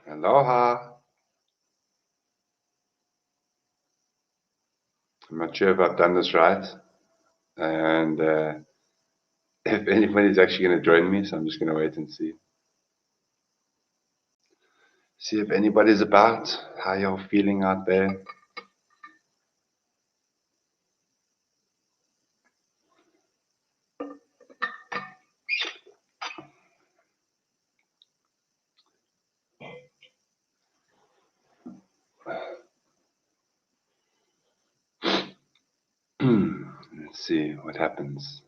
Aloha. I'm not sure if I've done this right, and if anybody's actually going to join me, so I'm just going to wait and see. See if anybody's about, how y'all feeling out there. Let's see what happens.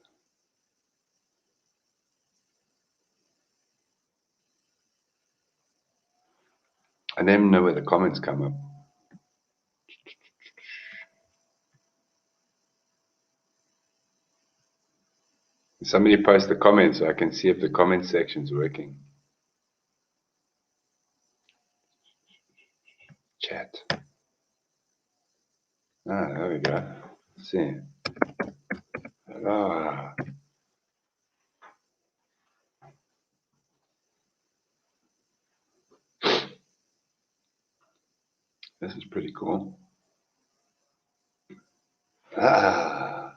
I never know where the comments come up. Somebody post the comments so I can see if the comment section's working. Chat. Ah, there we go. Let's see. Ah. This is pretty cool. Ah.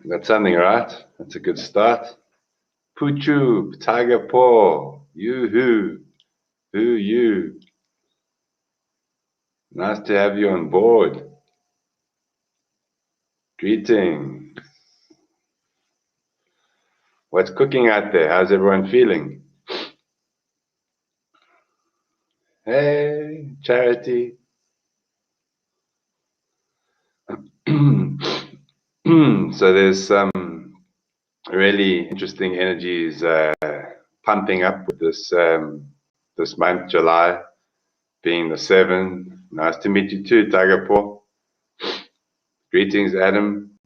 Got something right. That's a good start. Puchu, Tiger Paw, yoo-hoo, who you. Nice to have you on board. Greetings. What's cooking out there? How's everyone feeling? Hey, Charity. So there's some really interesting energies pumping up with this month, July, being the 7th. Nice to meet you too, Tiger Paw. Greetings, Adam.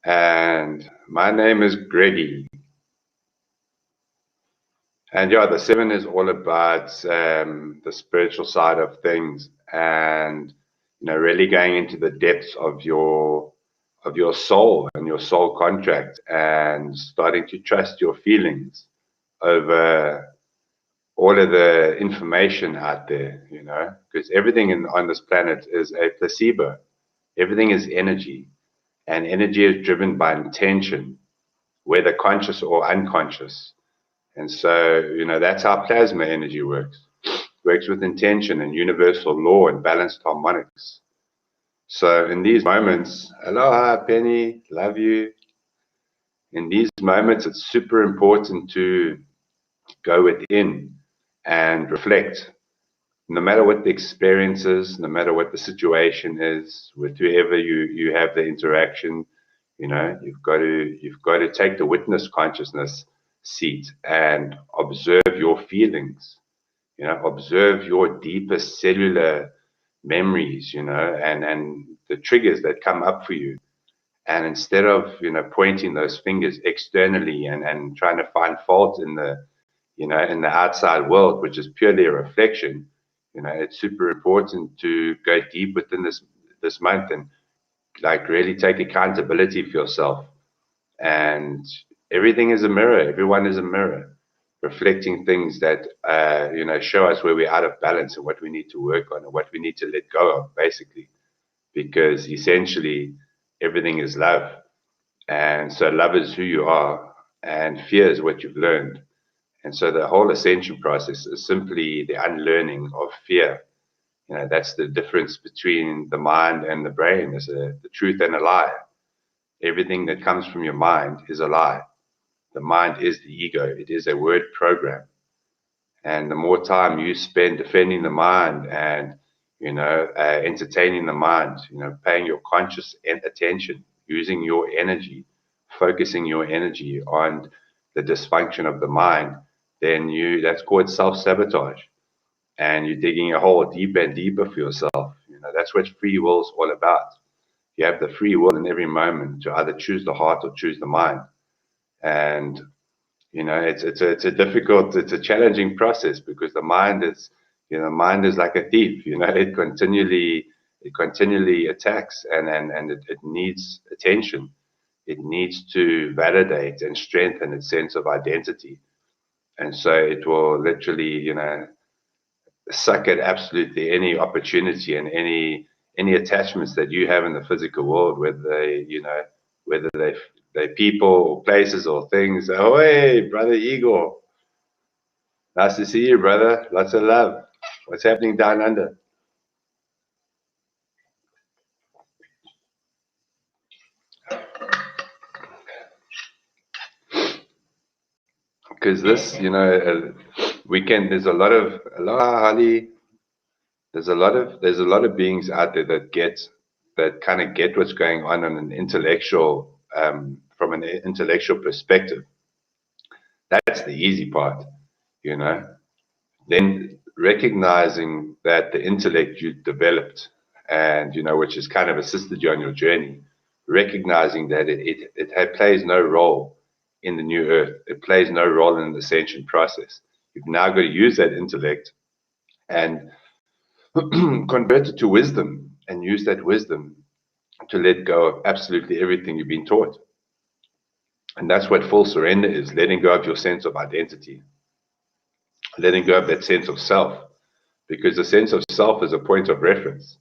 And my name is Greggy. And yeah, the 7 is all about the spiritual side of things, and really going into the depths of your soul and your soul contract, and starting to trust your feelings over all of the information out there. Because everything on this planet is a placebo. Everything is energy, and energy is driven by intention, whether conscious or unconscious. And so, that's how plasma energy works. Works with intention and universal law and balanced harmonics. So in these moments, aloha, Penny, love you. In these moments, it's super important to go within and reflect. No matter what the experience is, no matter what the situation is, with whoever you have the interaction, you've got to take the witness consciousness seat and observe your feelings. Observe your deepest cellular memories, and the triggers that come up for you. And instead of, pointing those fingers externally and trying to find fault in the outside world, which is purely a reflection, it's super important to go deep within this month and like really take accountability for yourself. And everything is a mirror. Everyone is a mirror, reflecting things that show us where we're out of balance and what we need to work on and what we need to let go of, basically. Because essentially, everything is love, and so love is who you are, and fear is what you've learned. And so the whole ascension process is simply the unlearning of fear. That's the difference between the mind and the brain. There's the truth and a lie. Everything that comes from your mind is a lie. The mind is the ego. It is a word program. And the more time you spend defending the mind and, entertaining the mind, paying your conscious attention, using your energy, focusing your energy on the dysfunction of the mind, then that's called self-sabotage. And you're digging a hole deeper and deeper for yourself. That's what free will is all about. You have the free will in every moment to either choose the heart or choose the mind. And it's a challenging process, because the mind is like a thief. It continually attacks, and it needs attention. It needs to validate and strengthen its sense of identity. And so it will literally, suck at absolutely any opportunity and any attachments that you have in the physical world, whether they people or places or things. Oh, hey, brother Igor, nice to see you, brother. Lots of love. What's happening down under? Because this, weekend, Holly, there's a lot of beings out there that kind of get what's going on an intellectual, from an intellectual perspective. That's the easy part, you know. Then recognizing that the intellect you developed, and which has kind of assisted you on your journey, recognizing that it plays no role in the new earth, it plays no role in the ascension process. You've now got to use that intellect and convert it to wisdom, and use that wisdom to let go of absolutely everything you've been taught. And that's what full surrender is: letting go of your sense of identity, letting go of that sense of self, because the sense of self is a point of reference.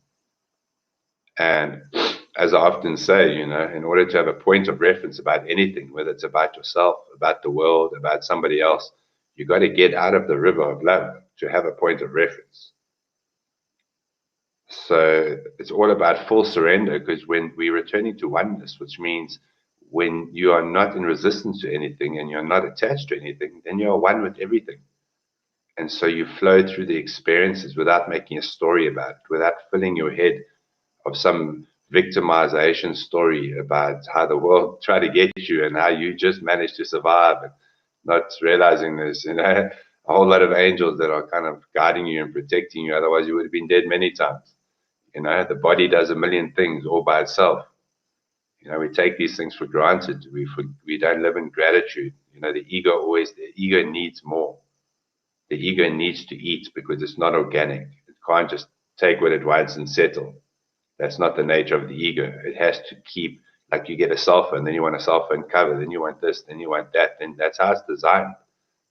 And as I often say, in order to have a point of reference about anything, whether it's about yourself, about the world, about somebody else, you got to get out of the river of love to have a point of reference. So it's all about full surrender, because when we're returning to oneness, which means when you are not in resistance to anything and you're not attached to anything, then you are one with everything. And so you flow through the experiences without making a story about it, without filling your head of some victimization story about how the world tried to get you and how you just managed to survive, and not realizing there's a whole lot of angels that are kind of guiding you and protecting you. Otherwise, you would have been dead many times. The body does a million things all by itself. We take these things for granted. We don't live in gratitude. The ego needs more. The ego needs to eat because it's not organic. It can't just take what it wants and settle. That's not the nature of the ego. It has to keep, like you get a cell phone, then you want a cell phone cover, then you want this, then you want that. Then that's how it's designed.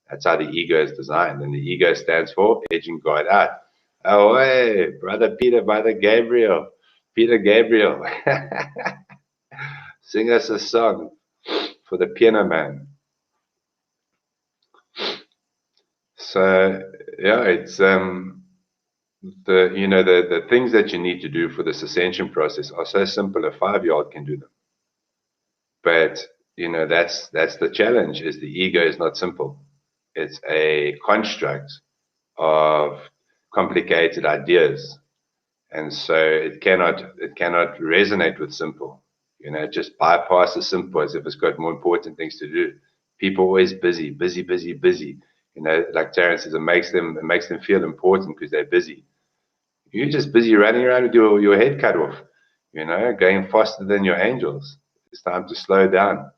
That's how the ego is designed. And the ego stands for edging God out. Oh, hey, brother Peter, brother Gabriel, Peter Gabriel, sing us a song for the piano man. So yeah, it's the things that you need to do for this ascension process are so simple. A 5-year-old can do them. But that's the challenge: is the ego is not simple. It's a construct of complicated ideas, and so it cannot resonate with simple. It just bypasses simple as if it's got more important things to do. People are always busy, busy, busy, busy. Like Terence says, it makes them feel important because they're busy. You're just busy running around with your head cut off, going faster than your angels. It's time to slow down.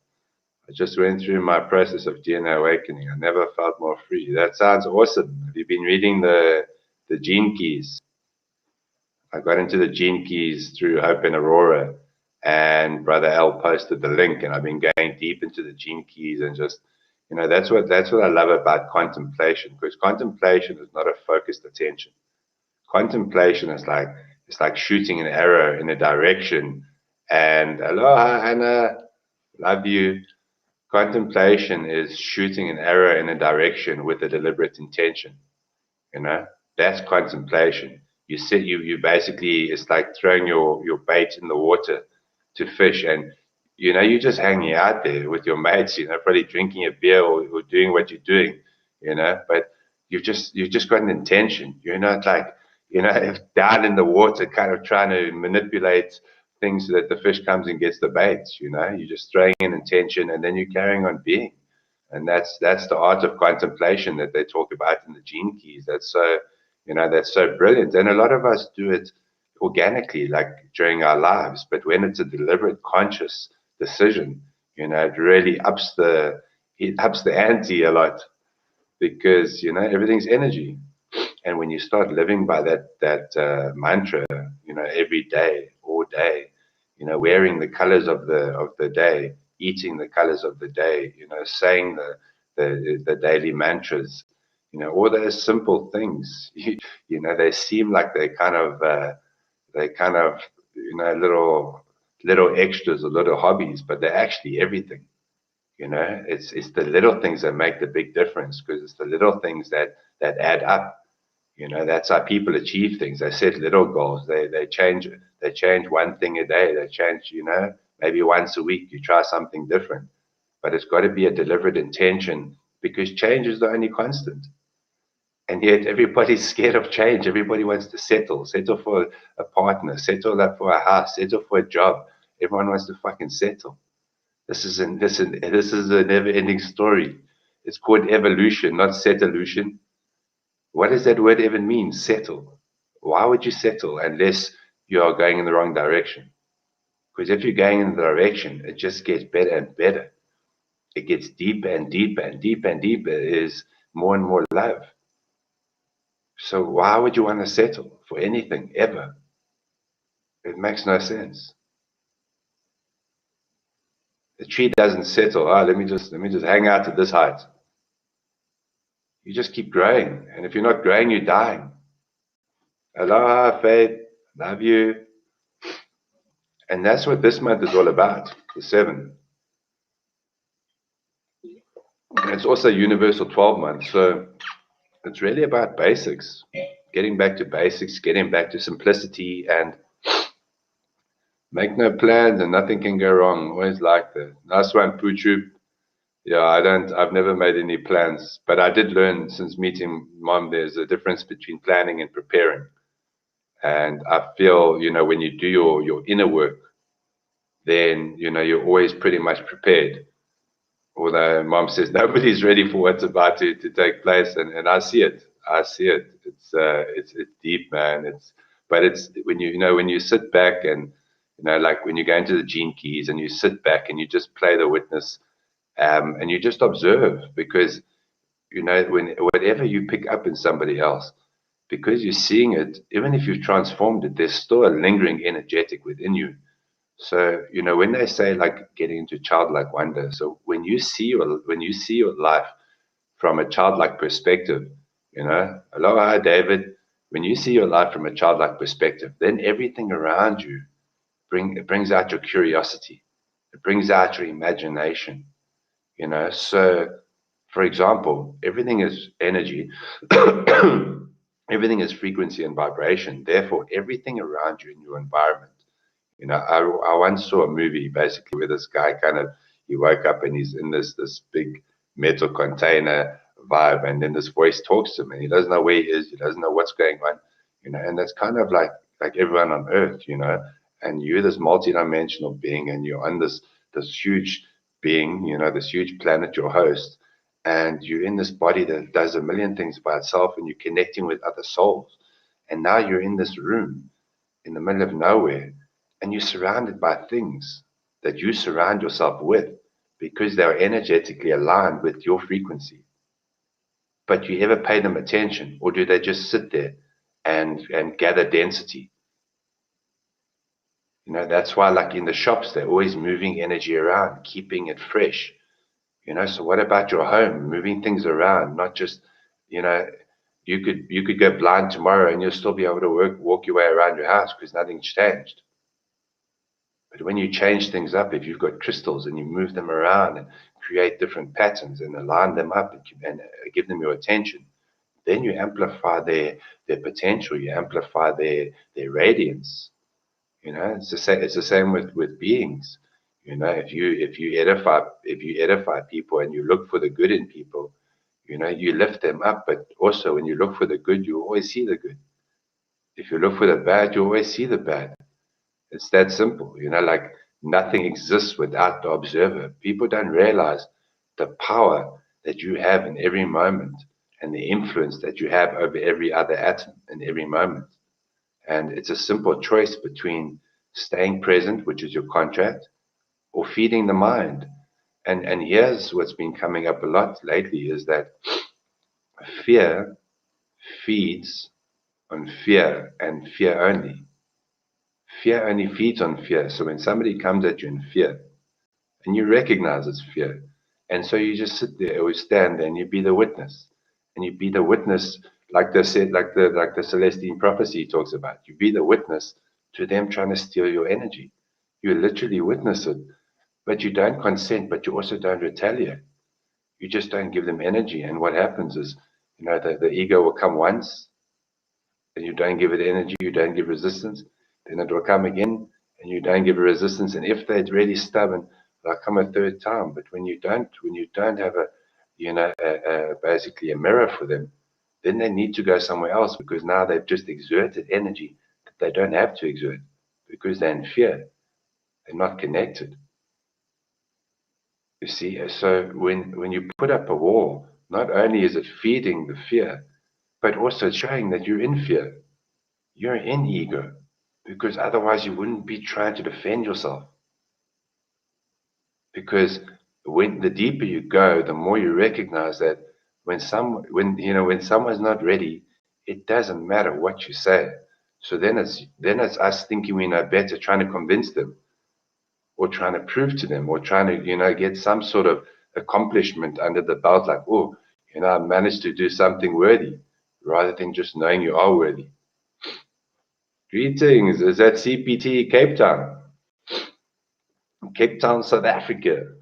I just went through my process of DNA awakening. I never felt more free. That sounds awesome. Have you been reading the gene keys? I got into the gene keys through Hope and Aurora, and Brother L posted the link, and I've been going deep into the gene keys, and just that's what I love about contemplation, because contemplation is not a focused attention. Contemplation is like it's like shooting an arrow in a direction. And aloha Anna, love you. Contemplation is shooting an arrow in a direction with a deliberate intention. You know, that's contemplation. You basically, it's like throwing your bait in the water to fish, and you're just hanging out there with your mates, probably drinking a beer or doing what you're doing, but you've just got an intention. You're not like, if down in the water kind of trying to manipulate things so that the fish comes and gets the bait. You're just throwing an intention, and then you're carrying on being. And that's the art of contemplation that they talk about in the gene keys. That's so brilliant. And a lot of us do it organically, like during our lives. But when it's a deliberate, conscious decision, it really ups the ante a lot, because everything's energy. And when you start living by that mantra, every day, all day, wearing the colors of the day, eating the colors of the day, saying the daily mantras, all those simple things. They seem like they kind of little extras or little hobbies, but they're actually everything. It's the little things that make the big difference, because it's the little things that add up. That's how people achieve things. They set little goals. They change one thing a day. They change, maybe once a week you try something different. But it's got to be a deliberate intention, because change is the only constant. And yet everybody's scared of change. Everybody wants to settle for a partner, settle up for a house, settle for a job. Everyone wants to fucking settle. This is a never-ending story. It's called evolution, not setolution. What does that word even mean? Settle. Why would you settle unless you are going in the wrong direction? Because if you're going in the direction, it just gets better and better. It gets deeper and deeper and deeper and deeper. Is more and more love. So why would you want to settle for anything ever? It makes no sense. The tree doesn't settle. Let me just hang out at this height. You just keep growing, and if you're not growing, you're dying. Aloha, Faith. Love you. And that's what this month is all about, the 7. And it's also Universal 12 months. So it's really about basics, getting back to basics, getting back to simplicity, and make no plans and nothing can go wrong. Always like that. Nice one, Poochu. Yeah, I've never made any plans, but I did learn since meeting Mom, there's a difference between planning and preparing. And I feel, when you do your inner work, then, you're always pretty much prepared. Although Mom says nobody's ready for what's about to take place, and I see it. I see it. It's deep, man. But it's when you sit back and like when you go into the Gene Keys and you sit back and you just play the witness, and you just observe, because when whatever you pick up in somebody else, because you're seeing it, even if you've transformed it, there's still a lingering energetic within you. So, when they say like getting into childlike wonder, so when you see your life from a childlike perspective, aloha, David, when you see your life from a childlike perspective, then everything around you it brings out your curiosity. It brings out your imagination, So, for example, everything is energy. Everything is frequency and vibration. Therefore, everything around you in your environment. I once saw a movie basically where this guy he woke up and he's in this big metal container vibe, and then this voice talks to him, and he doesn't know where he is, he doesn't know what's going on, and that's kind of like everyone on Earth, and you're this multidimensional being, and you're on this huge being, this huge planet, your host, and you're in this body that does a million things by itself, and you're connecting with other souls, and now you're in this room in the middle of nowhere, and you're surrounded by things that you surround yourself with because they're energetically aligned with your frequency. But do you ever pay them attention, or do they just sit there and gather density? That's why, like in the shops, they're always moving energy around, keeping it fresh. So what about your home? Moving things around, not just, you could go blind tomorrow and you'll still be able to walk your way around your house because nothing's changed. But when you change things up, if you've got crystals and you move them around and create different patterns and align them up and give them your attention, then you amplify their potential, you amplify their radiance. It's the same with beings. If you edify people and you look for the good in people, you lift them up. But also when you look for the good, you always see the good. If you look for the bad, you always see the bad. It's that simple, like nothing exists without the observer. People don't realize the power that you have in every moment and the influence that you have over every other atom in every moment. And it's a simple choice between staying present, which is your contract, or feeding the mind. And here's what's been coming up a lot lately is that fear feeds on fear and fear only. Fear only feeds on fear. So when somebody comes at you in fear, and you recognize it's fear, And so you just sit there or stand there and you be the witness. And you be the witness, like they said, like the Celestine prophecy talks about. You be the witness to them trying to steal your energy. You literally witness it, but you don't consent, but you also don't retaliate. You just don't give them energy. And what happens is, the ego will come once, and you don't give it energy, you don't give resistance, then it will come again, and you don't give a resistance. And if they're really stubborn, they'll come a third time. But when you don't have basically a mirror for them, then they need to go somewhere else because now they've just exerted energy that they don't have to exert because they're in fear. They're not connected. You see, so when you put up a wall, not only is it feeding the fear, but also showing that you're in fear. You're in ego because otherwise you wouldn't be trying to defend yourself. Because when the deeper you go, the more you recognize that when someone's not ready, it doesn't matter what you say. So then it's us thinking we know better, trying to convince them or trying to prove to them or trying to get some sort of accomplishment under the belt, like, oh, I managed to do something worthy, rather than just knowing you are worthy. Greetings, is that CPT Cape Town? Cape Town, South Africa.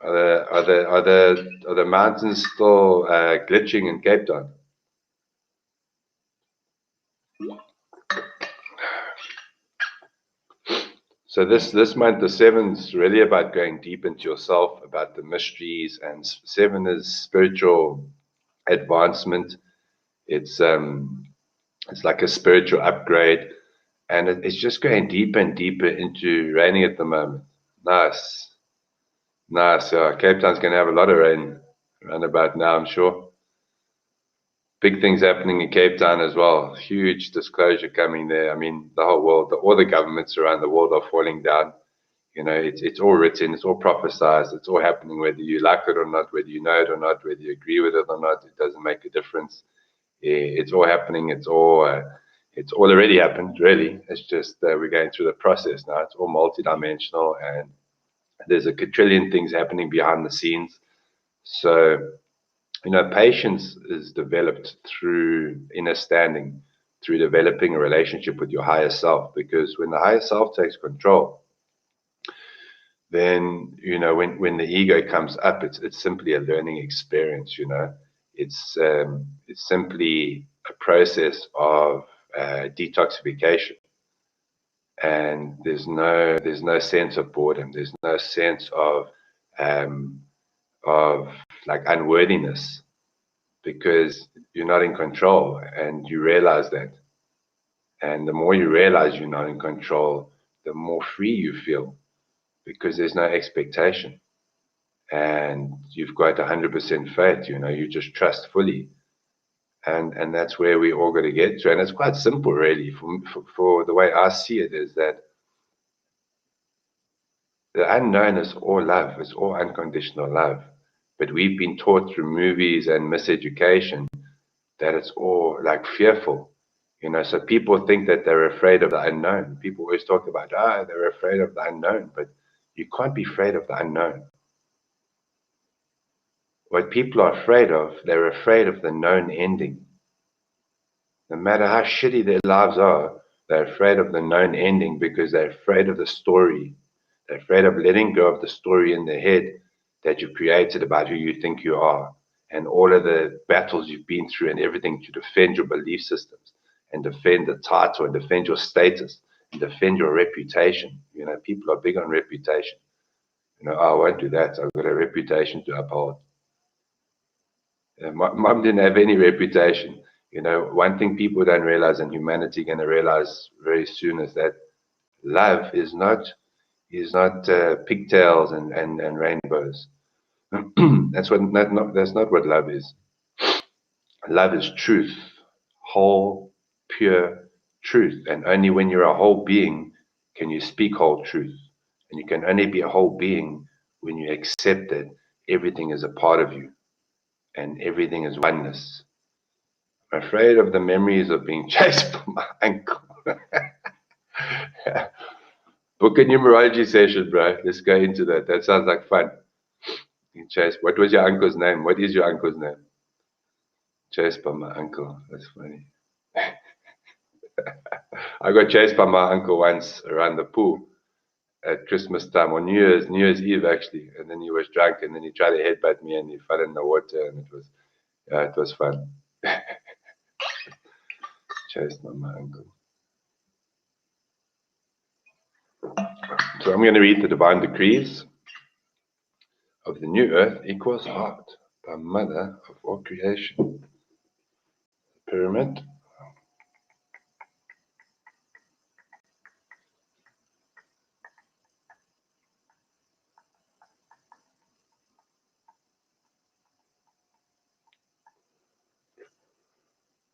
Are the mountains still glitching in Cape Town? So this month, the 7's really about going deep into yourself, about the mysteries, and 7 is spiritual advancement. It's like a spiritual upgrade, and it's just going deeper and deeper into raining at the moment. Nice, nice. Cape Town's going to have a lot of rain around about now, I'm sure. Big things happening in Cape Town as well. Huge disclosure coming there. I mean, the whole world, all the governments around the world are falling down. It's all written, it's all prophesized, it's all happening, whether you like it or not, whether you know it or not, whether you agree with it or not. It doesn't make a difference. It's all happening. It's all already happened, really. It's just we're going through the process now. It's all multidimensional, and there's a quadrillion things happening behind the scenes. So, patience is developed through inner standing, through developing a relationship with your higher self. Because when the higher self takes control, then when the ego comes up, it's simply a learning experience. It's simply a process of detoxification, and there's no sense of boredom. There's no sense um, of like unworthiness because you're not in control, and you realize that. And the more you realize you're not in control, the more free you feel because there's no expectation. And you've got 100% faith, you just trust fully. And that's where we all got to get to. And it's quite simple, really, for the way I see it, is that the unknown is all love, it's all unconditional love. But we've been taught through movies and miseducation that it's all like fearful. So people think that they're afraid of the unknown. People always talk about, they're afraid of the unknown, but you can't be afraid of the unknown. What people are afraid of, they're afraid of the known ending. No matter how shitty their lives are, they're afraid of the known ending because they're afraid of the story. They're afraid of letting go of the story in their head that you created about who you think you are, and all of the battles you've been through and everything to defend your belief systems and defend the title and defend your status and defend your reputation. People are big on reputation. I won't do that. I've got a reputation to uphold. Mom didn't have any reputation. One thing people don't realize, and humanity going to realize very soon, is that love is not pigtails and rainbows. That's not what love is. Love is truth, whole, pure truth, and only when you're a whole being can you speak whole truth. And you can only be a whole being when you accept that everything is a part of you and everything is oneness. I'm afraid of the memories of being chased by my uncle. Book a numerology session, bro. Let's go into that. That sounds like fun. Chase, what was your uncle's name? What is your uncle's name? Chased by my uncle. That's funny. I got chased by my uncle once around the pool at Christmas time, or New Year's Eve actually. And then he was drunk, and then he tried to headbutt me, and he fell in the water, and it was fun. Chased by my uncle. So I'm going to read the divine decrees of the new earth equals heart by mother of all creation. Pyramid.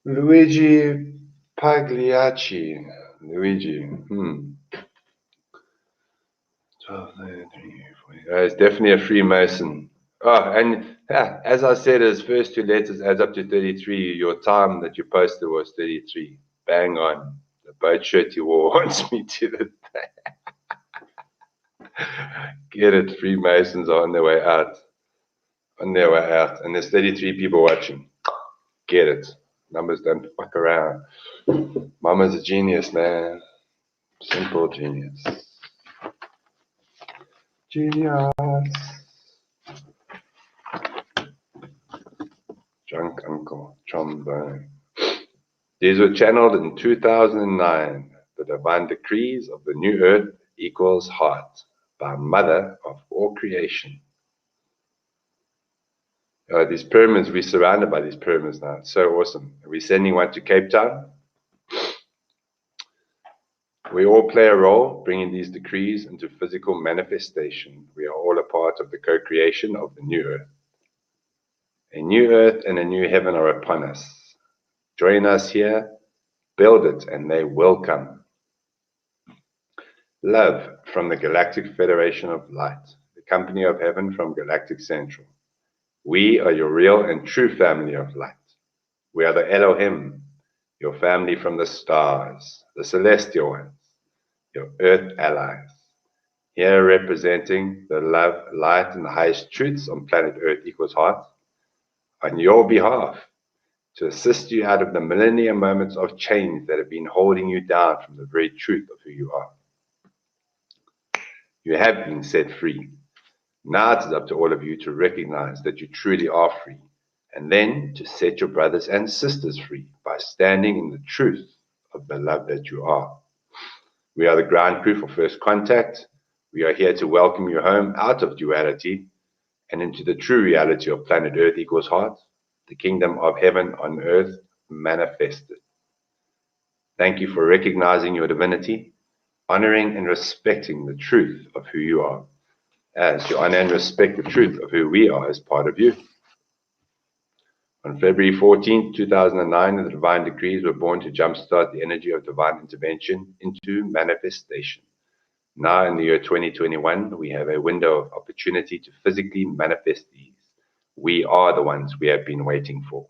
Luigi Pagliacci. Luigi. 12, 13, 40. It's definitely a Freemason. Oh, and as I said, his first two letters adds up to 33. Your time that you posted was 33. Bang on. The boat shirt you wore wants me to the Get it. Freemasons are on their way out. On their way out. And there's 33 people watching. Get it. Numbers don't fuck around. Mama's a genius, man. Simple genius. Genius. Drunk uncle, trombone. These were channeled in 2009. The divine decrees of the new earth equals heart by mother of all creation. These pyramids, we're surrounded by these pyramids now. It's so awesome. We're sending one to Cape Town. We all play a role bringing these decrees into physical manifestation. We are all a part of the co-creation of the new earth. A new earth and a new heaven are upon us. Join us here, build it, and they will come. Love from the Galactic Federation of Light, the company of heaven from Galactic Central. We are your real and true family of light. We are the Elohim, your family from the stars, the celestial ones, your earth allies. Here representing the love, light, and the highest truths on planet Earth equals heart, on your behalf, to assist you out of the millennium moments of change that have been holding you down from the very truth of who you are. You have been set free. Now it is up to all of you to recognize that you truly are free, and then to set your brothers and sisters free by standing in the truth of the love that you are. We are the ground crew for First Contact. We are here to welcome you home out of duality and into the true reality of planet Earth equals heart, the kingdom of heaven on earth manifested. Thank you for recognizing your divinity, honoring and respecting the truth of who you are, as you honor and respect the truth of who we are as part of you. On February 14, 2009, the divine decrees were born to jumpstart the energy of divine intervention into manifestation. Now in the year 2021, we have a window of opportunity to physically manifest these. We are the ones we have been waiting for.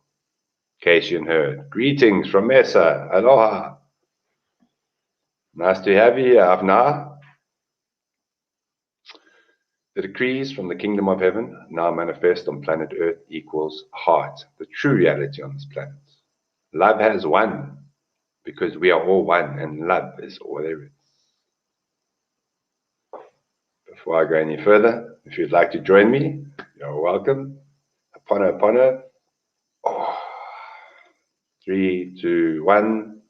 Casey and her, greetings from Mesa. Aloha. Nice to have you here, Avna. The decrees from the kingdom of heaven now manifest on planet Earth equals heart, the true reality on this planet. Love has won because we are all one and love is all there is. Before I go any further, if you'd like to join me, you're welcome. Apana. Oh. 3, 2, 1.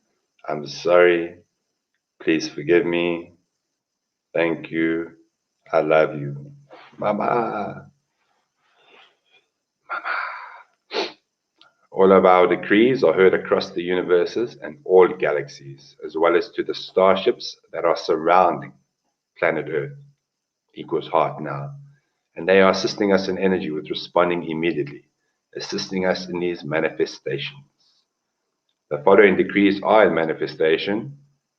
I'm sorry. Please forgive me. Thank you. I love you. Mama. All of our decrees are heard across the universes and all galaxies, as well as to the starships that are surrounding planet Earth, equals heart now. And they are assisting us in energy with responding immediately, assisting us in these manifestations. The following decrees are in manifestation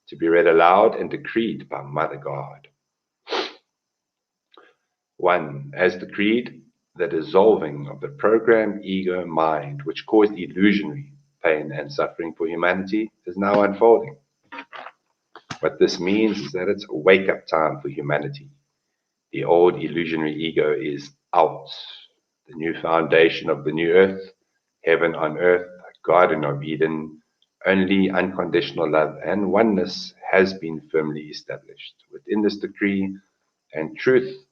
to be read aloud and decreed by Mother God. 1. As decreed, the dissolving of the programmed ego mind, which caused illusionary pain and suffering for humanity, is now unfolding. What this means is that it's a wake-up time for humanity. The old illusionary ego is out. The new foundation of the new earth, heaven on earth, Garden of Eden, only unconditional love and oneness has been firmly established. Within this decree and truth,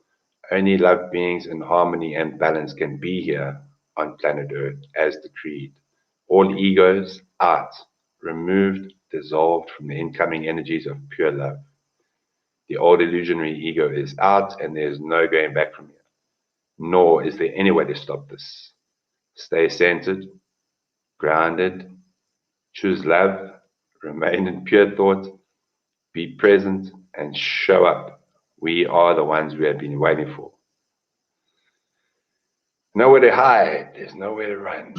only love beings in harmony and balance can be here on planet Earth as decreed. All egos out, removed, dissolved from the incoming energies of pure love. The old illusionary ego is out and there is no going back from here. Nor is there any way to stop this. Stay centered, grounded, choose love, remain in pure thought, be present, and show up. We are the ones we have been waiting for. Nowhere to hide, there's nowhere to run.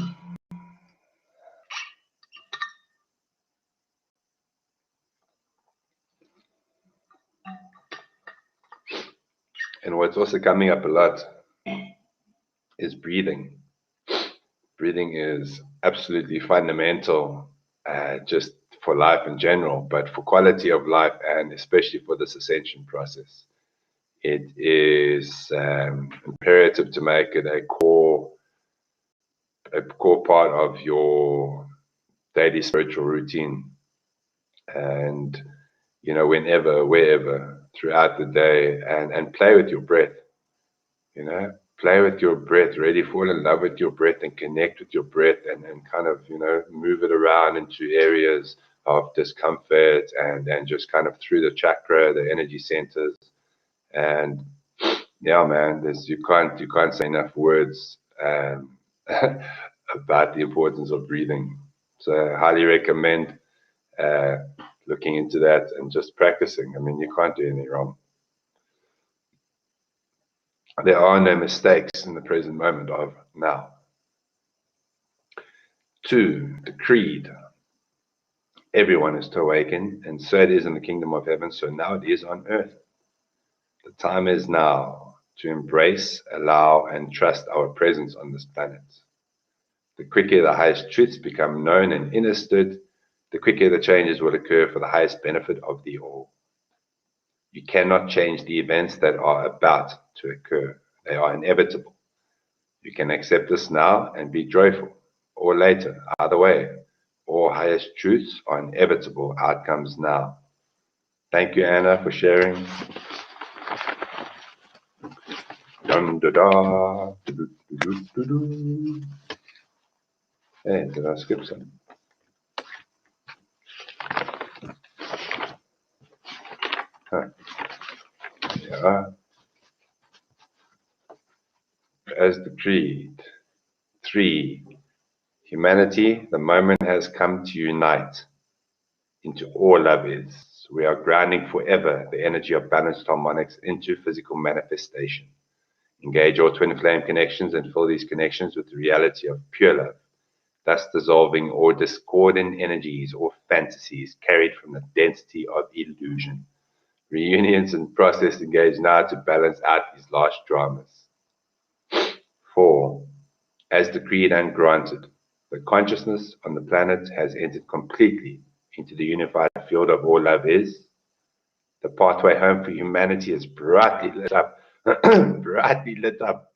And what's also coming up a lot is breathing. Breathing is absolutely fundamental, just for life in general, but for quality of life and especially for this ascension process. It is imperative to make it a core part of your daily spiritual routine. And, whenever, wherever, throughout the day, and play with your breath, play with your breath, really fall in love with your breath and connect with your breath and kind of, move it around into areas of discomfort and just kind of through the chakra, the energy centers. And yeah, man, you can't say enough words about the importance of breathing. So I highly recommend looking into that and just practicing. I mean, you can't do anything wrong. There are no mistakes in the present moment of now. 2, decreed. Everyone is to awaken, and so it is in the kingdom of heaven, so now it is on earth. The time is now to embrace, allow, and trust our presence on this planet. The quicker the highest truths become known and understood, the quicker the changes will occur for the highest benefit of the all. You cannot change the events that are about to occur. They are inevitable. You can accept this now and be joyful, or later, either way. All highest truths are inevitable outcomes now. Thank you, Anna, for sharing. Dun, da, da, do, do, do, do. Hey, did I skip something? Huh. Yeah. As decreed. 3. Humanity, the moment has come to unite into all love is. We are grounding forever the energy of balanced harmonics into physical manifestation. Engage all twin flame connections and fill these connections with the reality of pure love, thus dissolving all discordant energies or fantasies carried from the density of illusion. Reunions and process engage now to balance out these large dramas. 4. As decreed and granted, the consciousness on the planet has entered completely into the unified field of all love is. The pathway home for humanity is brightly lit up, brightly lit up.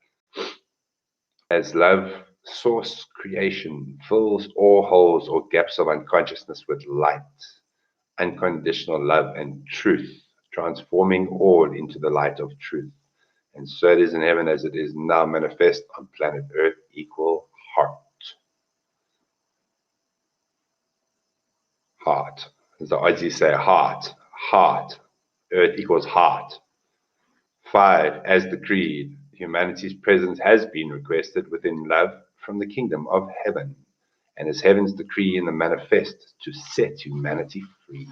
As love, source creation fills all holes or gaps of unconsciousness with light, unconditional love and truth, transforming all into the light of truth. And so it is in heaven as it is now manifest on planet Earth, equal heart. Heart. As the Aussies say, heart. Heart. Earth equals heart. 5. As decreed, humanity's presence has been requested within love from the kingdom of heaven, and is heaven's decree in the manifest to set humanity free.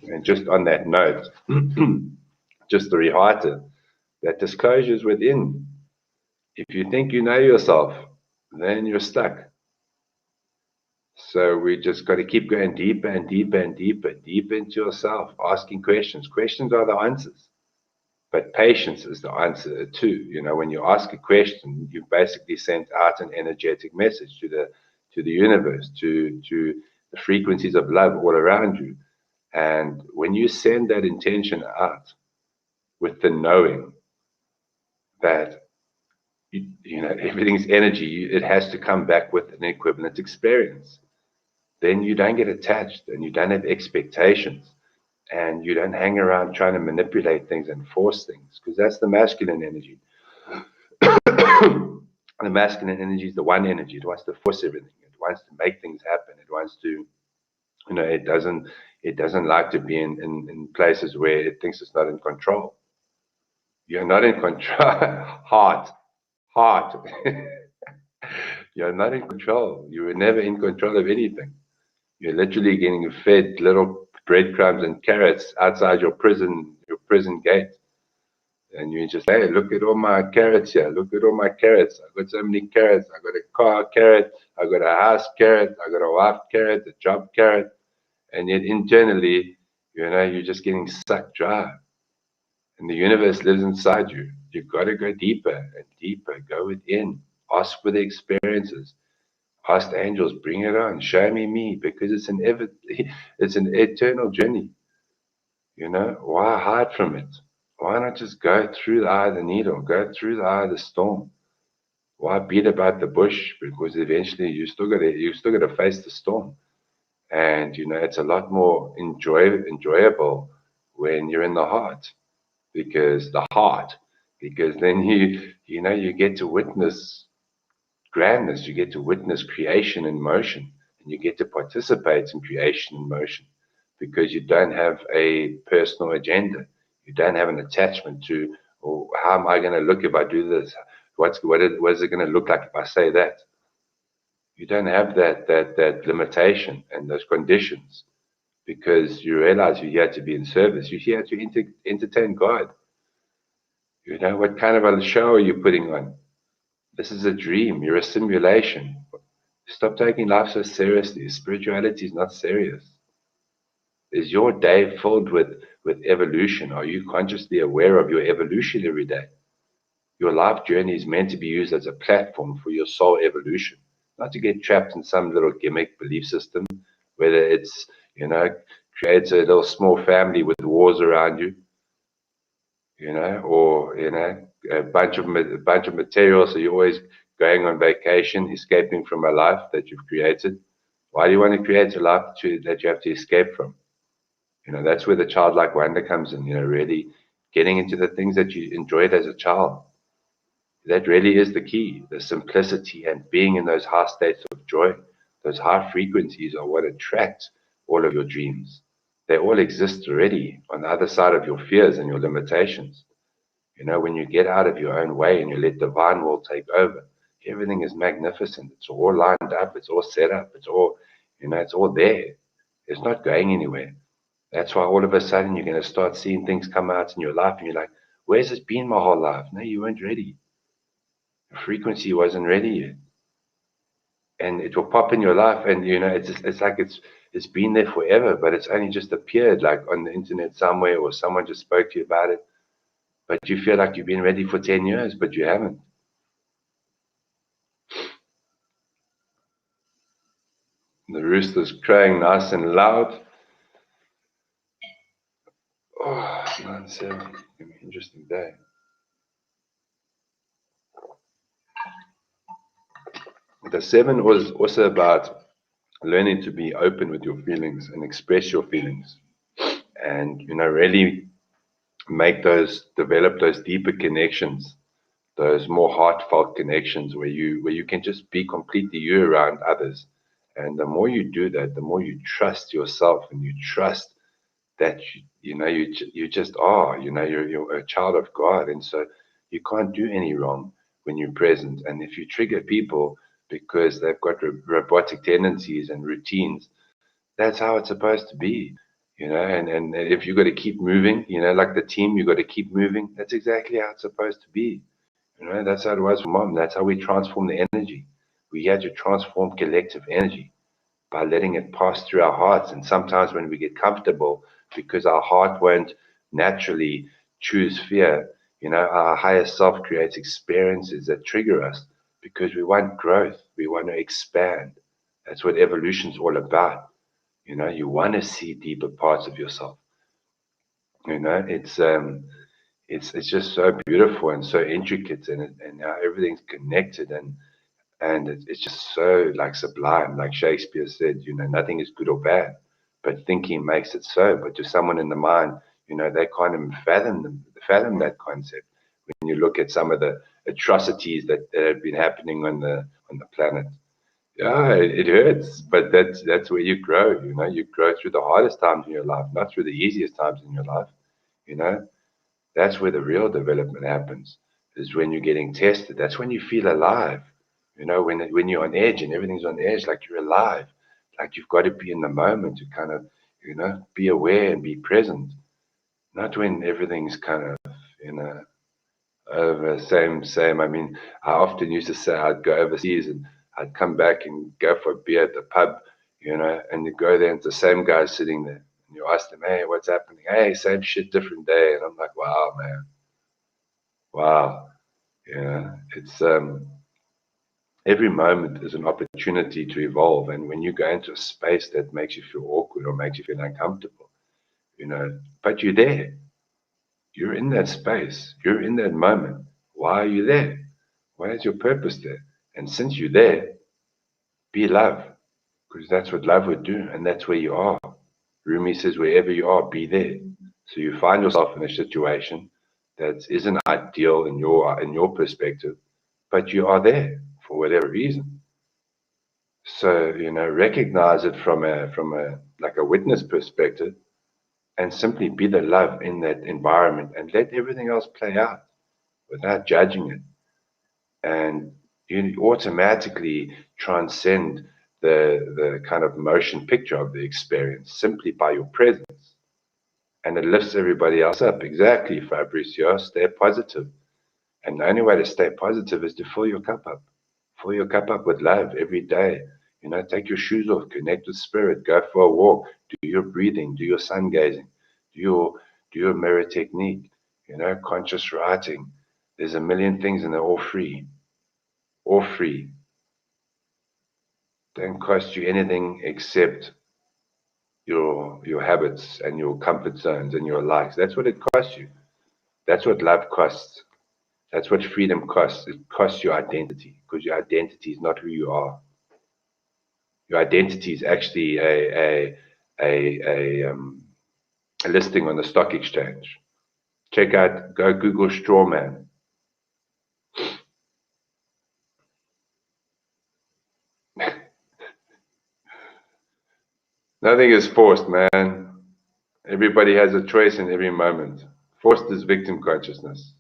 And just on that note, just to rehearten, that disclosure is within. If you think you know yourself, then you're stuck. So we just got to keep going deeper and deeper and deeper, deep into yourself, asking questions. Questions are the answers. But patience is the answer too. When you ask a question, you basically sent out an energetic message to the universe to the frequencies of love all around you. And when you send that intention out with the knowing that everything's energy, it has to come back with an equivalent experience. Then you don't get attached and you don't have expectations and you don't hang around trying to manipulate things and force things, because that's the masculine energy. The masculine energy is the one energy. It wants to force everything. It wants to make things happen. It wants to, it doesn't like to be in places where it thinks it's not in control. You're not in control. Heart. You're not in control. You were never in control of anything. You're literally getting fed little breadcrumbs and carrots outside your prison gate. And you just, hey, look at all my carrots here. Look at all my carrots. I got so many carrots. I got a car carrot. I got a house carrot. I got a wife carrot, a job carrot. And yet internally, you're just getting sucked dry. And the universe lives inside you. You've got to go deeper and deeper. Go within. Ask for the experiences. Ask the angels, bring it on. Show me, because it's an eternal journey. Why hide from it? Why not just go through the eye of the needle, go through the eye of the storm? Why beat about the bush? Because eventually you still got to face the storm, and it's a lot more enjoyable when you're in the heart, because then you get to witness grandness, you get to witness creation in motion, and you get to participate in creation in motion, because you don't have a personal agenda. You don't have an attachment to, oh, how am I going to look if I do this? What is it going to look like if I say that? You don't have that limitation and those conditions, because you realize you're here to be in service. You're here to entertain God. What kind of a show are you putting on? This is a dream. You're a simulation. Stop taking life so seriously. Spirituality is not serious. Is your day filled with evolution? Are you consciously aware of your evolution every day? Your life journey is meant to be used as a platform for your soul evolution, not to get trapped in some little gimmick belief system, whether it's, creates a little small family with wars around you, or, a bunch of materials. So you're always going on vacation, escaping from a life that you've created. Why do you want to create a life that you have to escape from? That's where the childlike wonder comes in, really getting into the things that you enjoyed as a child. That really is the key. The simplicity and being in those high states of joy, those high frequencies are what attract all of your dreams. They all exist already on the other side of your fears and your limitations. When you get out of your own way and you let divine will take over, everything is magnificent. It's all lined up. It's all set up. It's all, it's all there. It's not going anywhere. That's why all of a sudden you're going to start seeing things come out in your life and you're like, where's this been my whole life? No, you weren't ready. The frequency wasn't ready yet. And it will pop in your life and, it's like it's been there forever, but it's only just appeared like on the internet somewhere, or someone just spoke to you about it. But you feel like you've been ready for 10 years, but you haven't. The rooster's crowing nice and loud. Oh, 9/7. Gonna be an interesting day. The 7 was also about learning to be open with your feelings and express your feelings, and really develop those deeper connections, those more heartfelt connections where you can just be completely you around others. And the more you do that, the more you trust yourself, and you trust that you just are, you're a child of God, and so you can't do any wrong when you're present. And if you trigger people because they've got robotic tendencies and routines, that's how it's supposed to be. And if you got to keep moving, like the team, you got to keep moving. That's exactly how it's supposed to be. That's how it was for Mom. That's how we transform the energy. We had to transform collective energy by letting it pass through our hearts. And sometimes when we get comfortable, because our heart won't naturally choose fear, our higher self creates experiences that trigger us, because we want growth. We want to expand. That's what evolution's all about. You want to see deeper parts of yourself. It's just so beautiful and so intricate, and how everything's connected, and it's just so like sublime. Like Shakespeare said, nothing is good or bad, but thinking makes it so. But to someone in the mind, they can't even fathom that concept. When you look at some of the atrocities that have been happening on the planet, yeah, it hurts, but that's where you grow. You grow through the hardest times in your life, not through the easiest times in your life. You know, that's where the real development happens. Is when you're getting tested. That's when you feel alive. When you're on edge and everything's on edge, like you're alive, like you've got to be in the moment to kind of, be aware and be present. Not when everything's kind of, you know, over same. I mean, I often used to say I'd go overseas and I'd come back and go for a beer at the pub, and you go there and it's the same guy sitting there. And you ask them, hey, what's happening? Hey, same shit, different day. And I'm like, wow, man, wow. It's every moment is an opportunity to evolve. And when you go into a space that makes you feel awkward or makes you feel uncomfortable, but you're there, you're in that space, you're in that moment. Why are you there? Why is your purpose there? And since you're there, be love, because that's what love would do, and that's where you are. Rumi says, wherever you are, be there. So you find yourself in a situation that isn't ideal in your perspective, but you are there for whatever reason. So recognize it from a like a witness perspective, and simply be the love in that environment, and let everything else play out without judging it. And you automatically transcend the kind of motion picture of the experience simply by your presence. And it lifts everybody else up. Exactly, Fabricio. Stay positive. And the only way to stay positive is to fill your cup up. Fill your cup up with love every day. Take your shoes off, connect with spirit, go for a walk, do your breathing, do your sun gazing, do your mirror technique, conscious writing. There's a million things and they're all free. All free. Don't cost you anything except your habits and your comfort zones and your likes. That's what it costs you. That's what love costs. That's what freedom costs. It costs your identity, because your identity is not who you are. Your identity is actually a listing on the stock exchange. Go Google straw man. Nothing is forced, man. Everybody has a choice in every moment. Forced is victim consciousness.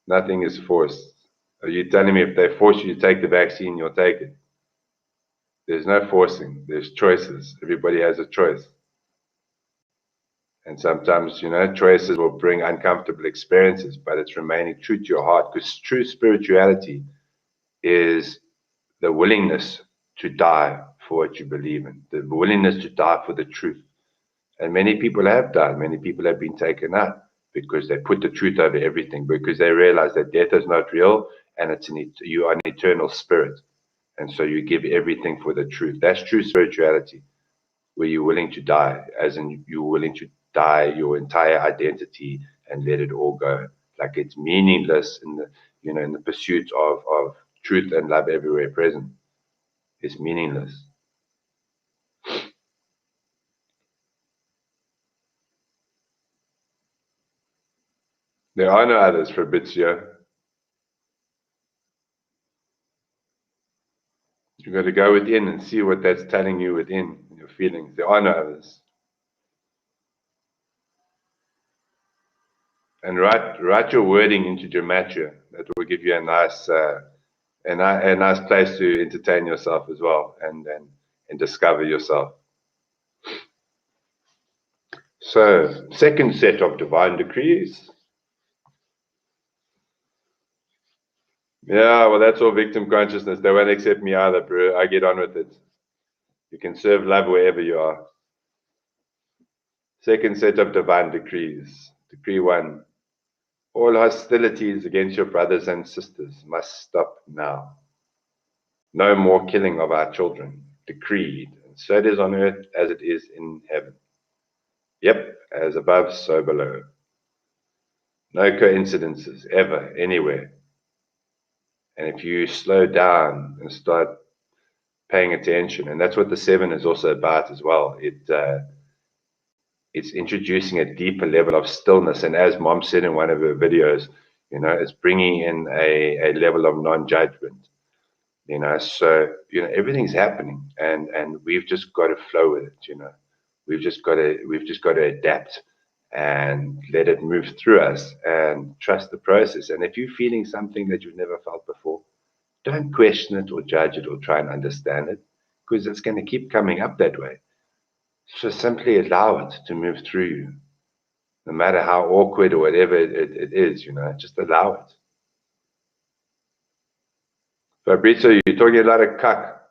Nothing is forced. Are you telling me if they force you to take the vaccine, you'll take it? There's no forcing. There's choices. Everybody has a choice. And sometimes, choices will bring uncomfortable experiences, but it's remaining true to your heart, because true spirituality is the willingness to die for what you believe in, the willingness to die for the truth. And many people have died. Many people have been taken out because they put the truth over everything, because they realize that death is not real and you are an eternal spirit. And so you give everything for the truth. That's true spirituality, where you're willing to die, as in you're willing to die your entire identity and let it all go. Like it's meaningless in the pursuit of truth and love everywhere present. It's meaningless. There are no others, Fabrizio. You've got to go within and see what that's telling you within your feelings. There are no others. And write your wording into gematria. That will give you a nice place to entertain yourself as well, and discover yourself. So, second set of divine decrees. Yeah, well, that's all victim consciousness. They won't accept me either, bro. I get on with it. You can serve love wherever you are. Second set of divine decrees. Decree 1. All hostilities against your brothers and sisters must stop now. No more killing of our children. Decreed. So it is on earth as it is in heaven. Yep, as above, so below. No coincidences, ever, anywhere. And if you slow down and start paying attention, and that's what the 7 is also about as well. It's introducing a deeper level of stillness. And as Mom said in one of her videos, it's bringing in a level of non-judgment. So everything's happening, and we've just got to flow with it. We've just got to adapt and let it move through us and trust the process. And if you're feeling something that you've never felt before, don't question it or judge it or try and understand it, because it's going to keep coming up that way. So simply allow it to move through you, no matter how awkward or whatever it is. Just allow it. Fabrizio, you're talking a lot of cuck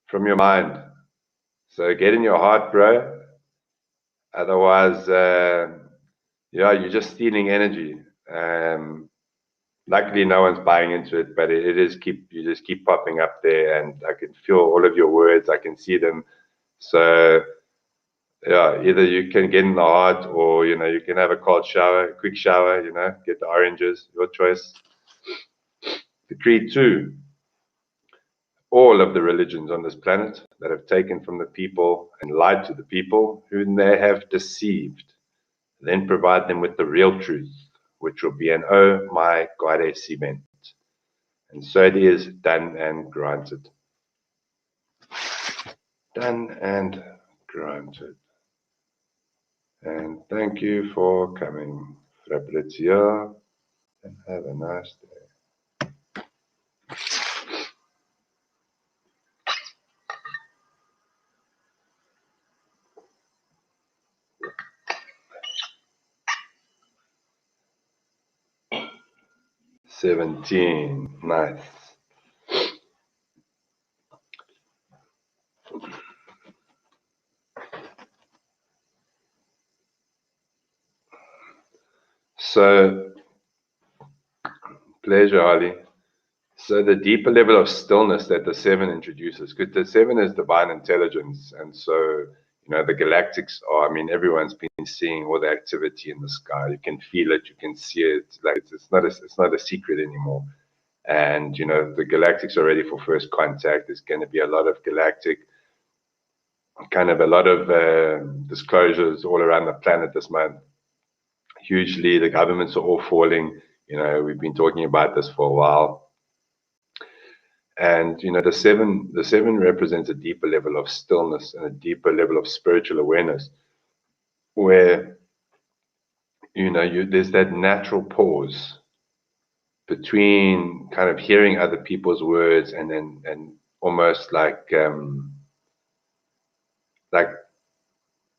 from your mind. So get in your heart, bro. Otherwise, you're just stealing energy. Luckily, no one's buying into it, but you just keep popping up there, and I can feel all of your words. I can see them. So yeah, either you can get in the heart, or you can have a cold shower, a quick shower. Get the oranges. Your choice. Decree 2. All of the religions on this planet that have taken from the people and lied to the people whom they have deceived, then provide them with the real truth, which will be an oh my goddess event. And so it is done and granted. Done and granted. And thank you for coming, Fabrizio, and have a nice day. 17. Nice. So, pleasure, Ali. So the deeper level of stillness that the 7 introduces, because the 7 is divine intelligence, and so the galactics are. I mean, everyone's been seeing all the activity in the sky. You can feel it, you can see it. Like it's not a secret anymore. And the galactics are ready for first contact. There's going to be a lot of disclosures all around the planet this month. Hugely, the governments are all falling. We've been talking about this for a while. And the seven represents a deeper level of stillness and a deeper level of spiritual awareness, where there's that natural pause between kind of hearing other people's words and almost like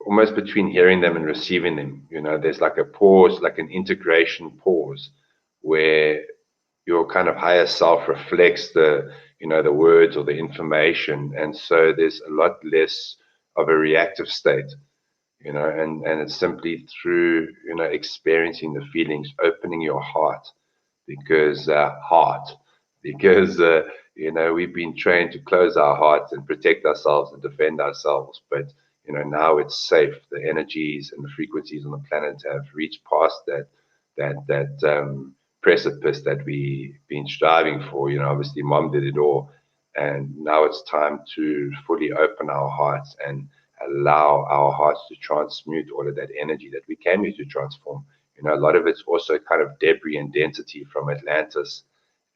almost between hearing them and receiving them. There's like a pause, like an integration pause, where your kind of higher self reflects the words or the information, and so there's a lot less of a reactive state, and it's simply through experiencing the feelings, opening your heart, because we've been trained to close our hearts and protect ourselves and defend ourselves, but now it's safe. The energies and the frequencies on the planet have reached past that precipice that we've been striving for. Obviously, Mom did it all, and now it's time to fully open our hearts and allow our hearts to transmute all of that energy that we can use to transform. A lot of it's also kind of debris and density from Atlantis,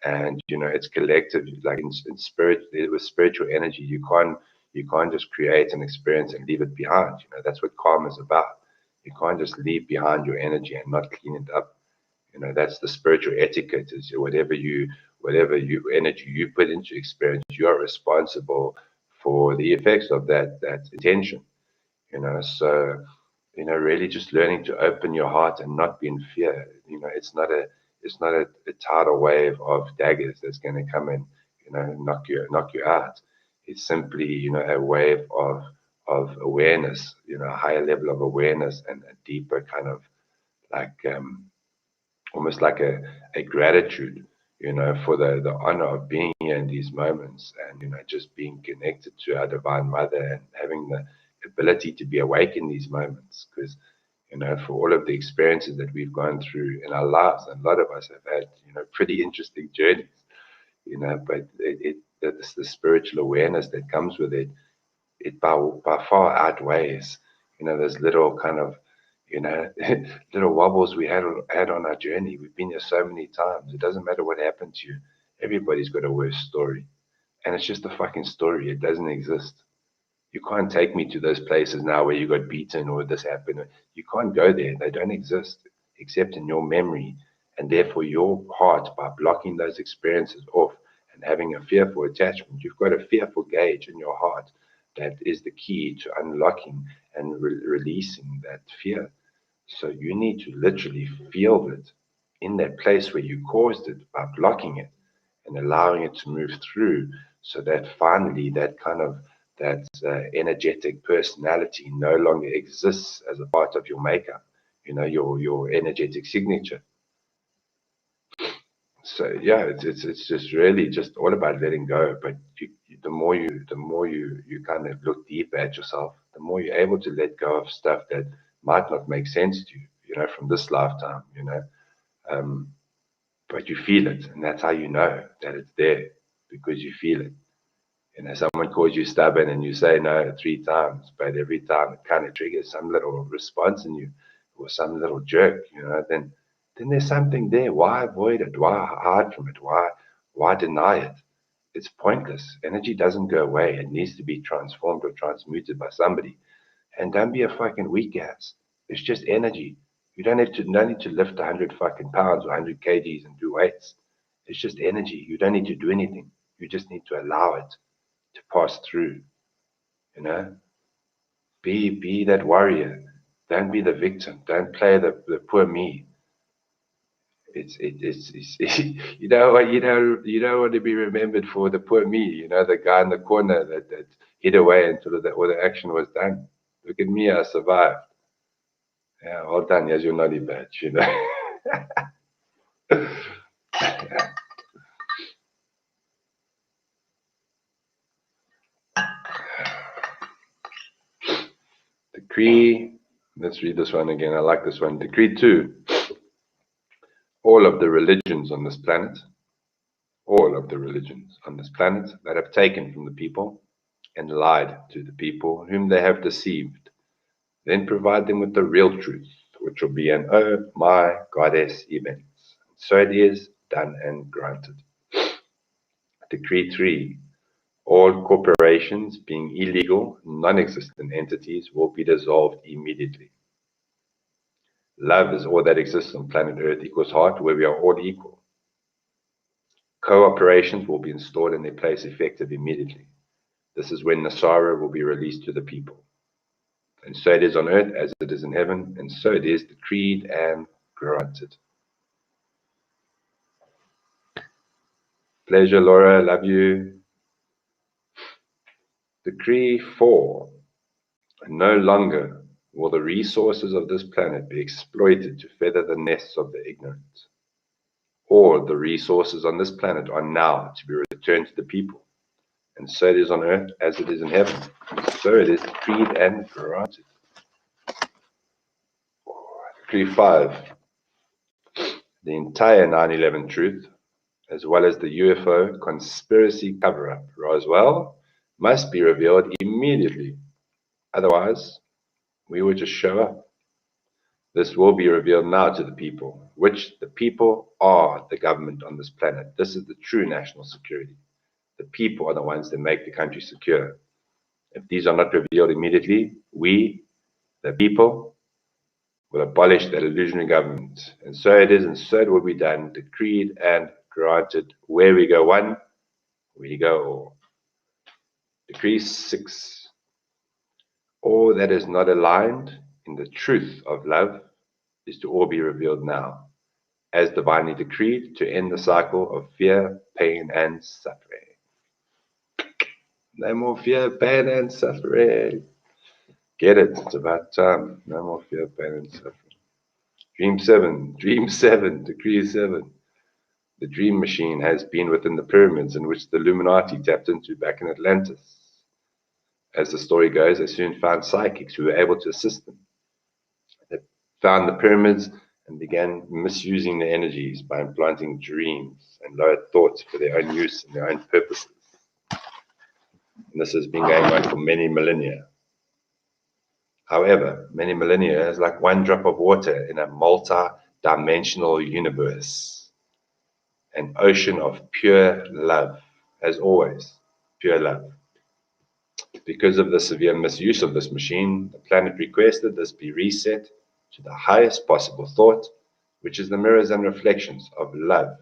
and it's collective. Like in spirit, with spiritual energy, you can't just create an experience and leave it behind. That's what karma is about. You can't just leave behind your energy and not clean it up. That's the spiritual etiquette. Is whatever energy you put into experience, you are responsible for the effects of that intention. So really just learning to open your heart and not be in fear. It's not a tidal wave of daggers that's going to come and knock you out. It's simply a wave of awareness, a higher level of awareness and a deeper kind of like almost like a gratitude, for the honor of being here in these moments, and just being connected to our Divine Mother and having the ability to be awake in these moments. Because for all of the experiences that we've gone through in our lives, and a lot of us have had pretty interesting journeys, but it's the spiritual awareness that comes with it. It by far outweighs those little kind of little wobbles we had on our journey. We've been here so many times. It doesn't matter what happened to you. Everybody's got a worse story, and it's just a fucking story. It doesn't exist. You can't take me to those places now where you got beaten or this happened. You can't go there. They don't exist except in your memory. And therefore, your heart, by blocking those experiences off and having a fearful attachment, you've got a fearful gauge in your heart that is the key to unlocking and releasing that fear. So you need to literally feel it in that place where you caused it by blocking it and allowing it to move through, so that finally that energetic personality no longer exists as a part of your makeup, your energetic signature. So yeah, it's just really just all about letting go. But the more you kind of look deeper at yourself, the more you're able to let go of stuff that might not make sense to you, from this lifetime, but you feel it, and that's how you know that it's there, because you feel it. Someone calls you stubborn and you say no 3 times, but every time it kind of triggers some little response in you, or some little jerk, then there's something there. Why avoid it? Why hide from it? Why deny it? It's pointless. Energy doesn't go away. It needs to be transformed or transmuted by somebody. And don't be a fucking weak ass. It's just energy. You don't need to lift 100 fucking pounds or 100 kgs and do weights. It's just energy. You don't need to do anything. You just need to allow it to pass through. You know, be that warrior. Don't be the victim. Don't play the poor me. It's you don't want to be remembered for the poor me. The guy in the corner that hid away until all the action was done. Look at me, I survived. Yeah, well done. Here's your naughty badge. Decree. Let's read this one again. I like this one. Decree 2. All of the religions on this planet, that have taken from the people and lied to the people whom they have deceived, then provide them with the real truth, which will be an oh my goddess event. So it is done and granted. Decree 3. All corporations, being illegal, non-existent entities, will be dissolved immediately. Love is all that exists on planet Earth equals heart, where we are all equal. Cooperations will be installed in their place effective immediately. This is when Nasara will be released to the people. And so it is on earth as it is in heaven, and so it is decreed and granted. Pleasure, Laura. Love you. Decree 4. No longer will the resources of this planet be exploited to feather the nests of the ignorant. All the resources on this planet are now to be returned to the people. And so it is on earth as it is in heaven. So it is decreed and granted. Decree 5. The entire 9/11 truth, as well as the UFO conspiracy cover-up, Roswell, must be revealed immediately. Otherwise, we will just show up. This will be revealed now to the people, which the people are the government on this planet. This is the true national security. The people are the ones that make the country secure. If these are not revealed immediately, we, the people, will abolish that illusionary government. And so it is, and so it will be done, decreed and granted. Where we go one, we go all. Decree 6. All that is not aligned in the truth of love is to all be revealed now, as divinely decreed, to end the cycle of fear, pain, and suffering. No more fear, pain, and suffering. Get it? It's about time. No more fear, pain, and suffering. Dream 7, decree 7. The dream machine has been within the pyramids in which the Illuminati tapped into back in Atlantis. As the story goes, they soon found psychics who were able to assist them. They found the pyramids and began misusing the energies by implanting dreams and lowered thoughts for their own use and their own purposes. And this has been going on for many millennia. However, many millennia is like one drop of water in a multi-dimensional universe, an ocean of pure love, as always, pure love. Because of the severe misuse of this machine, the planet requested this be reset to the highest possible thought, which is the mirrors and reflections of love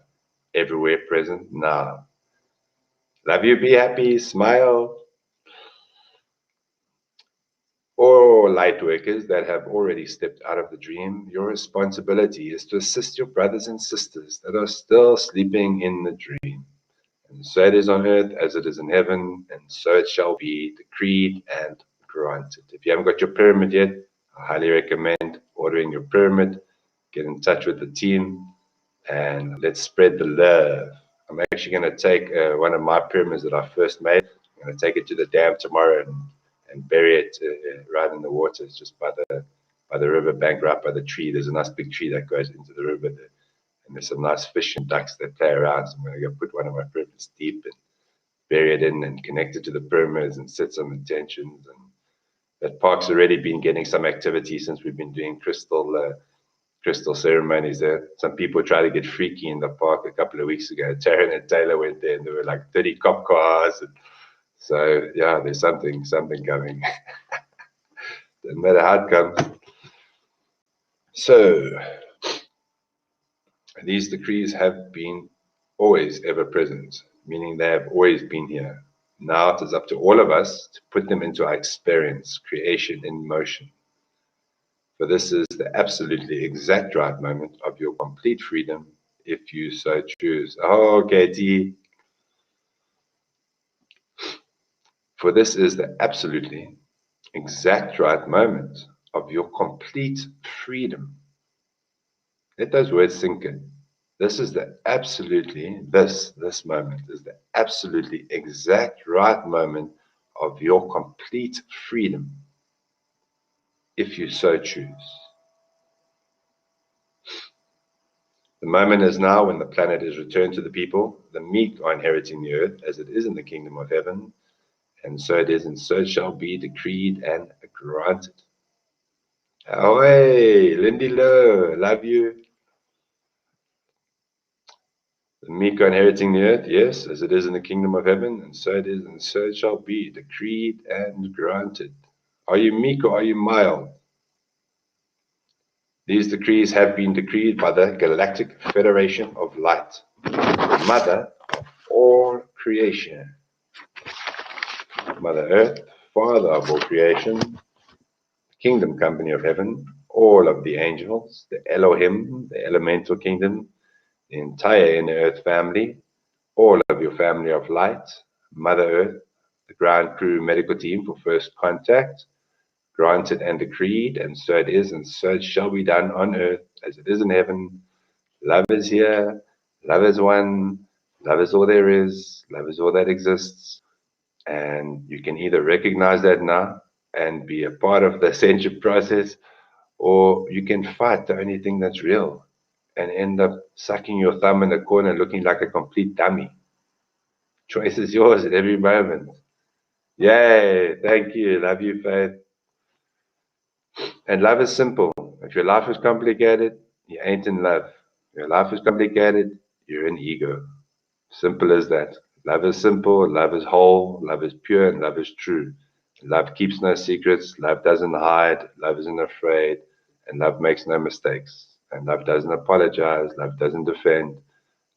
everywhere present now. Love you, be happy, smile. Or light workers that have already stepped out of the dream, your responsibility is to assist your brothers and sisters that are still sleeping in the dream. And so it is on earth as it is in heaven, and so it shall be, decreed and granted. If you haven't got your pyramid yet, I highly recommend ordering your pyramid. Get in touch with the team and let's spread the love. I'm actually going to take one of my pyramids that I first made. I'm going to take it to the dam tomorrow and bury it right in the water. It's just by the river bank, right by the tree. There's a nice big tree that goes into the river there. And there's some nice fish and ducks that play around. So I'm going to go put one of my pyramids deep and bury it in and connect it to the pyramids and set some intentions. And that park's already been getting some activity since we've been doing crystal ceremonies there. Some people try to get freaky in the park a couple of weeks ago. Taryn and Taylor went there and there were like 30 cop cars. And so, yeah, there's something coming. Doesn't matter how it comes. So, these decrees have been always ever present, meaning they have always been here. Now it is up to all of us to put them into our experience, creation in motion. For this is the absolutely exact right moment of your complete freedom, if you so choose. Oh, Katie. For this is the absolutely exact right moment of your complete freedom. Let those words sink in. This is the absolutely, this moment is the absolutely exact right moment of your complete freedom, if you so choose. The moment is now when the planet is returned to the people. The meek are inheriting the earth as it is in the kingdom of heaven. And so it is, and so it shall be decreed and granted. Ahoy, Lindy Lowe, love you. The meek are inheriting the earth, yes, as it is in the kingdom of heaven, and so it is, and so it shall be, decreed and granted. Are you meek or are you mild? These decrees have been decreed by the Galactic Federation of Light, the mother of all creation. Mother Earth, father of all creation, kingdom company of heaven, all of the angels, the Elohim, the elemental kingdom, the entire inner earth family, all of your family of light, Mother Earth, the ground crew medical team for first contact, granted and decreed, and so it is, and so it shall be done on earth as it is in heaven. Love is here, love is one, love is all there is, love is all that exists, and you can either recognize that now and be a part of the ascension process, or you can fight the only thing that's real and end up sucking your thumb in the corner looking like a complete dummy. Choice is yours at every moment. Yay, thank you. Love you, Faith. And love is simple. If your life is complicated, you ain't in love. If your life is complicated, you're in ego. Simple as that. Love is simple, love is whole, love is pure, and love is true. Love keeps no secrets, love doesn't hide, love isn't afraid, and love makes no mistakes. And love doesn't apologize, love doesn't defend,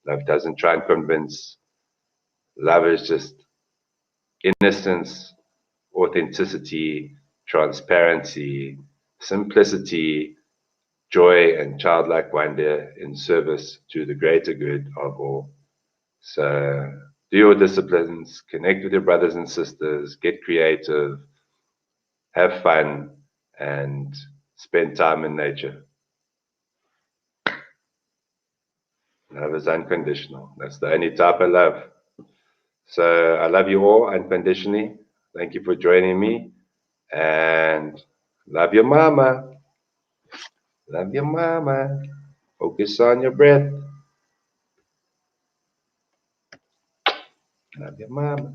love doesn't try and convince. Love is just innocence, authenticity, transparency, simplicity, joy, and childlike wonder in service to the greater good of all. So do your disciplines, connect with your brothers and sisters, get creative, have fun, and spend time in nature. Love is unconditional. That's the only type of love. So I love you all unconditionally. Thank you for joining me. And love your mama. Love your mama. Focus on your breath. Love your mama.